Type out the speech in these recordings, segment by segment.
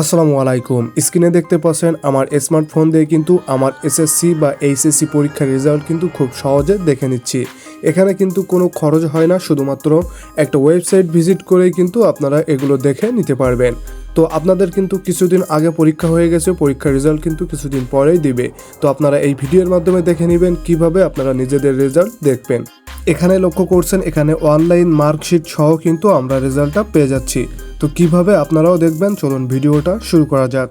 আসসালামু আলাইকুম। স্ক্রিনে দেখতে পাচ্ছেন আমার স্মার্টফোন দিয়ে কিন্তু আমার এসএসসি বা এইচএসসি পরীক্ষার রেজাল্ট কিন্তু খুব সহজে দেখে নিচ্ছি। এখানে কিন্তু কোনো খরচ হয় না, শুধুমাত্র একটা ওয়েবসাইট ভিজিট করেই কিন্তু আপনারা এগুলো দেখে নিতে পারবেন। তো আপনাদের কিন্তু কিছুদিন আগে পরীক্ষা হয়ে গেছে, পরীক্ষার রেজাল্ট কিন্তু কিছুদিন পরেই দিবে। তো আপনারা এই ভিডিওর মাধ্যমে দেখে নেবেন কিভাবে আপনারা নিজেদের রেজাল্ট দেখবেন। এখানে লক্ষ্য করছেন, এখানে অনলাইন মার্কশিট সহ কিন্তু আমরা রেজাল্টটা পেয়ে যাচ্ছি। তো কিভাবে আপনারাও দেখবেন, চলুন ভিডিওটা শুরু করা যাক।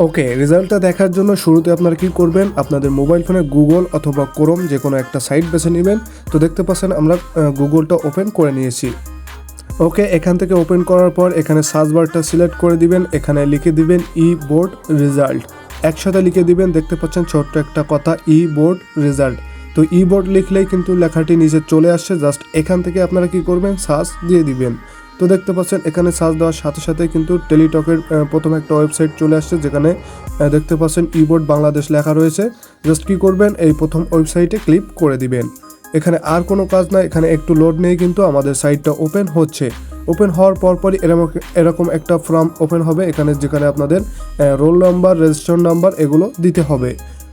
ওকে, রেজাল্টটা দেখার জন্য শুরুতে আপনারা কি করবেন, আপনাদের মোবাইল ফোনে গুগল অথবা ক্রোম যে কোনো একটা সাইট বেছে নেবেন। তো দেখতে পাচ্ছেন আমরা গুগলটা ওপেন করে নিয়েছি। ওকে, এখান থেকে ওপেন করার পর এখানে সার্চ বারটা সিলেক্ট করে দিবেন, এখানে লিখে দিবেন ই বোর্ড রেজাল্ট, একসাথে লিখে দিবেন। দেখতে পাচ্ছেন ছোট্ট একটা কথা, ই বোর্ড রেজাল্ট। তো ই বোর্ড লিখলেই কিন্তু লেখাটি নিচে চলে আসছে। জাস্ট এখান থেকে আপনারা কি করবেন, সার্চ দিয়ে দিবেন। তো দেখতে পাচ্ছেন এখানে সার্চ দেওয়ার সাথে সাথে কিন্তু টেলিটকের প্রথম একটা ওয়েবসাইট চলে আসছে, যেখানে দেখতে পাচ্ছেন ই বোর্ড বাংলাদেশ লেখা রয়েছে। জাস্ট কি করবেন, এই প্রথম ওয়েবসাইটে ক্লিক করে দিবেন। এখানে আর কোনো কাজ না, এখানে একটু লোড নিয়ে কিন্তু আমাদের সাইটটা ওপেন হচ্ছে। ওপেন হওয়ার পরপরই এরকম একটা ফর্ম ওপেন হবে, যেখানে আপনাদের রোল নাম্বার, রেজিস্ট্রেশন নাম্বার এগুলো দিতে হবে।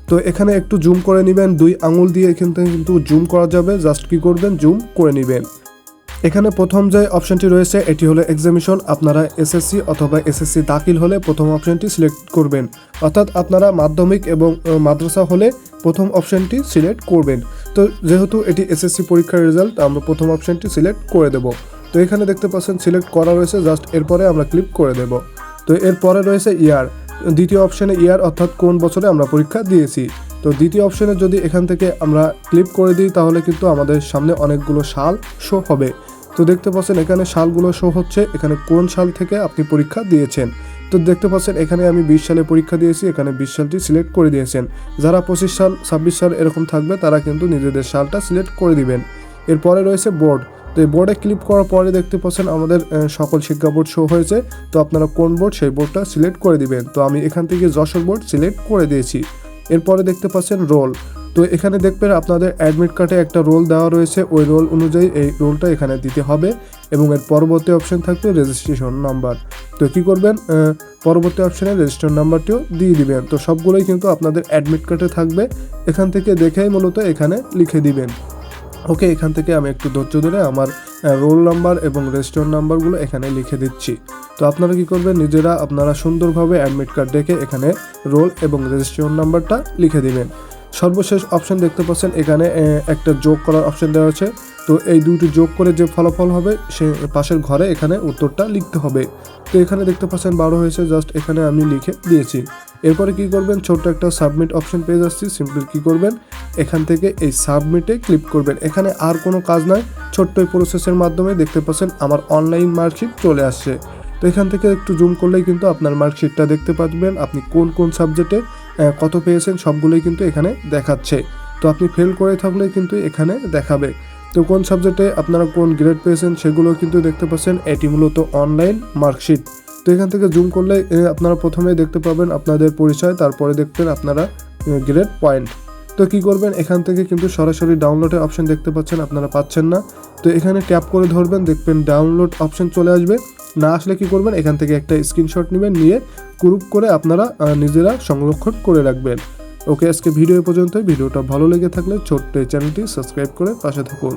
তো এখানে একটু জুম করে নেবেন, 2 আঙুল দিয়ে এখান থেকে কিন্তু জুম করা যাবে। জাস্ট কি করবেন, জুম করে নেবেন। এখানে প্রথম যে অপশনটি রয়েছে এটি হলো এক্সামিনেশন। আপনারা এসএসসি অথবা এসএসসি দাখিল হলে প্রথম অপশনটি সিলেক্ট করবেন, অর্থাৎ আপনারা মাধ্যমিক এবং মাদ্রাসা হলে প্রথম অপশনটি সিলেক্ট করবেন। তো যেহেতু এটি এসএসসি পরীক্ষার রেজাল্ট, আমরা প্রথম অপশনটি সিলেক্ট করে দেব। তো এখানে দেখতে পাচ্ছেন সিলেক্ট করা রয়েছে, জাস্ট এরপরে আমরা ক্লিক করে দেব। তো এরপরে রয়েছে ইয়ার, দ্বিতীয় অপশনে ইয়ার অর্থাৎ কোন বছরে আমরা পরীক্ষা দিয়েছি। তো দ্বিতীয় অপশনে যদি এখান থেকে আমরা ক্লিক করে দিই তাহলে কিন্তু আমাদের সামনে অনেকগুলো সাল শো হবে। তো দেখতে পাচ্ছেন এখানে সালগুলো শো হচ্ছে, এখানে কোন সাল থেকে আপনি পরীক্ষা দিয়েছেন। তো দেখতে পাচ্ছেন এখানে আমি 20 সালে পরীক্ষা দিয়েছি, এখানে 20 সালটি সিলেক্ট করে দিয়েছেন। যারা 25 সাল 26 সাল এরকম থাকবে তারা কিন্তু নিজেদের সালটা সিলেক্ট করে দিবেন। এরপরে রয়েছে বোর্ড। তো এই বোর্ডে ক্লিক করার পরে দেখতে পাচ্ছেন আমাদের সকল শিক্ষা বোর্ড শো হয়েছে। তো আপনারা কোন বোর্ড, সেই বোর্ডটা সিলেক্ট করে দিবেন। তো আমি এখান থেকে যশোর বোর্ড সিলেক্ট করে দিয়েছি। এরপরে দেখতে পাচ্ছেন রোল। তো এখানে দেখবেন আপনাদের অ্যাডমিট কার্ডে একটা রোল দেওয়া রয়েছে, ওই রোল অনুযায়ী এই রোলটা এখানে দিতে হবে। এবং এর পরবর্তী অপশন থাকবে রেজিস্ট্রেশন নাম্বার। তো কী করবেন, পরবর্তী অপশানে রেজিস্ট্রেশন নাম্বারটিও দিয়ে দিবেন। তো সবগুলোই কিন্তু আপনাদের অ্যাডমিট কার্ডে থাকবে, এখান থেকে দেখেই মূলত এখানে লিখে দিবেন। ওকে, এখান থেকে আমি একটু ধৈর্য ধরে আমার রোল নাম্বার এবং রেজিস্ট্রেশন নাম্বারগুলো এখানে লিখে দিচ্ছি। তো আপনারা কি করবেন, নিজেরা আপনারা সুন্দরভাবে অ্যাডমিট কার্ড দেখে এখানে রোল এবং রেজিস্ট্রেশন নাম্বারটা লিখে দিবেন। সর্বশেষ অপশন দেখতে পাচ্ছেন এখানে একটা যোগ করার অপশন দেওয়া আছে। তো এই দুটি যোগ করে যে ফলাফল হবে সে পাশের ঘরে এখানে উত্তরটা লিখতে হবে। তো এখানে দেখতে পাচ্ছেন 12 হয়েছে, জাস্ট এখানে আমি লিখে দিয়েছি। এরপরে কি করবেন, ছোট্ট একটা সাবমিট অপশন পেয়ে যাচ্ছি। সিম্পল কি করবেন, এখান থেকে এই সাবমিটে ক্লিক করবেন। এখানে আর কোনো কাজ নাই, ছোট্ট এই প্রসেসের মাধ্যমে দেখতে পাচ্ছেন আমার অনলাইন মার্কশিট চলে আসছে। তো এখান থেকে একটু জুম করলেই কিন্তু আপনার মার্কশিটটা দেখতে পাবেন, আপনি কোন কোন সাবজেক্টে কত পেয়েছেন সবগুলোই কিন্তু এখানে দেখাচ্ছে। তো আপনি ফেল করে থাকলে কিন্তু এখানে দেখাবে। তো কোন সাবজেক্টে আপনারা কোন গ্রেড পেয়েছেন সেগুলো কিন্তু দেখতে পাচ্ছেন। এটি মূলত অনলাইন মার্কশিট। তো এখান থেকে জুম করলে আপনারা প্রথমেই দেখতে পাবেন আপনাদের পরিচয়, তারপরে দেখবেন আপনারা গ্রেড পয়েন্ট। তো কী করবেন, এখান থেকে কিন্তু সরাসরি ডাউনলোডের অপশন দেখতে পাচ্ছেন, আপনারা পাচ্ছেন না। তো এখানে ট্যাপ করে ধরবেন, দেখবেন ডাউনলোড অপশন চলে আসবে। না আসলে কি করবেন, এখান থেকে একটা স্ক্রিনশট নেবেন, নিয়ে গ্রুপ করে আপনারা নিজেরা সংরক্ষণ করে রাখবেন। ওকে, আজকে ভিডিও পর্যন্তই। ভিডিওটা ভালো লেগে থাকলে ছোট্ট এই চ্যানেলটি সাবস্ক্রাইব করে পাশে থাকুন।